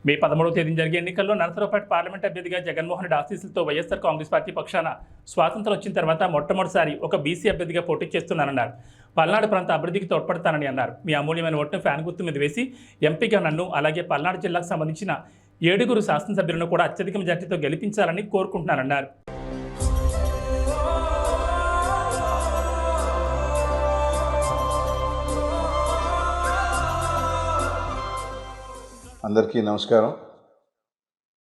మే 13వ తేదీన జరిగే ఎన్నికల్లో నరసరావుపేట పార్లమెంట్ అభ్యర్థిగా జగన్మోహన్ రెడ్డి ఆశీస్సులతో వైఎస్ఆర్ కాంగ్రెస్ పార్టీ పక్షాన స్వాతంత్రం వచ్చిన తర్వాత మొట్టమొదటిసారి ఒక బీసీ అభ్యర్థిగా పోటీ చేస్తున్నానన్నారు. పల్నాడు ప్రాంత అభివృద్ధికి తోడ్పడతానని అన్నారు. మీ అమూల్యమైన ఓటును ఫ్యాన్ గుర్తు మీద వేసి ఎంపీగా నన్ను అలాగే పల్నాడు జిల్లాకు సంబంధించిన 7 శాసనసభ్యులను కూడా అత్యధిక మెజార్టీతో గెలిపించాలని కోరుకుంటున్నారన్నారు. అందరికీ నమస్కారం.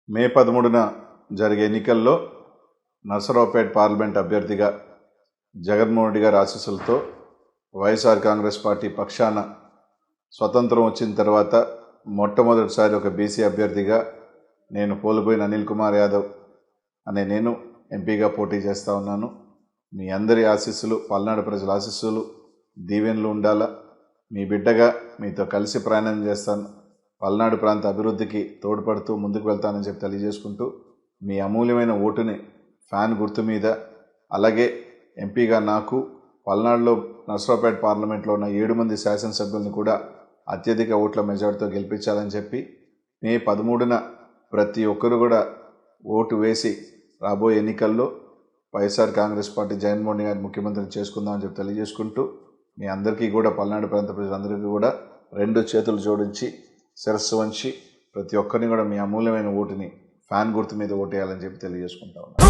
మే 13న జరిగే ఎన్నికల్లో నరసరావుపేట పార్లమెంట్ అభ్యర్థిగా జగన్మోహన్ రెడ్డి గారి ఆశీస్సులతో వైఎస్ఆర్ కాంగ్రెస్ పార్టీ పక్షాన స్వతంత్రం వచ్చిన తర్వాత మొట్టమొదటిసారి ఒక బీసీ అభ్యర్థిగా నేను పోలుబోయిన అనిల్ కుమార్ యాదవ్ అనే నేను ఎంపీగా పోటీ చేస్తూ ఉన్నాను. మీ అందరి ఆశీస్సులు, పల్నాడు ప్రజల ఆశీస్సులు, దీవెనలు ఉండాలా. మీ బిడ్డగా మీతో కలిసి ప్రయాణం చేస్తాను. పల్నాడు ప్రాంత అభివృద్ధికి తోడ్పడుతూ ముందుకు వెళ్తానని చెప్పి తెలియజేసుకుంటూ మీ అమూల్యమైన ఓటుని ఫ్యాన్ గుర్తు మీద, అలాగే ఎంపీగా నాకు పల్నాడులో నరసరావుపేట పార్లమెంట్లో ఉన్న 7 శాసనసభ్యులను కూడా అత్యధిక ఓట్ల మెజార్టీతో గెలిపించాలని చెప్పి మే 13న ప్రతి ఒక్కరు కూడా ఓటు వేసి రాబోయే ఎన్నికల్లో వైఎస్ఆర్ కాంగ్రెస్ పార్టీ జగన్మోహన్ గారిని ముఖ్యమంత్రిని చేసుకుందామని చెప్పి తెలియజేసుకుంటూ మీ అందరికీ కూడా, పల్నాడు ప్రాంత ప్రజలందరికీ కూడా 2 చేతులు జోడించి శిరస్సు వంచి ప్రతి ఒక్కరిని కూడా మీ అమూల్యమైన ఓటుని ఫ్యాన్ గుర్తు మీద ఓటేయాలని చెప్పి తెలియజేసుకుంటా ఉన్నాను.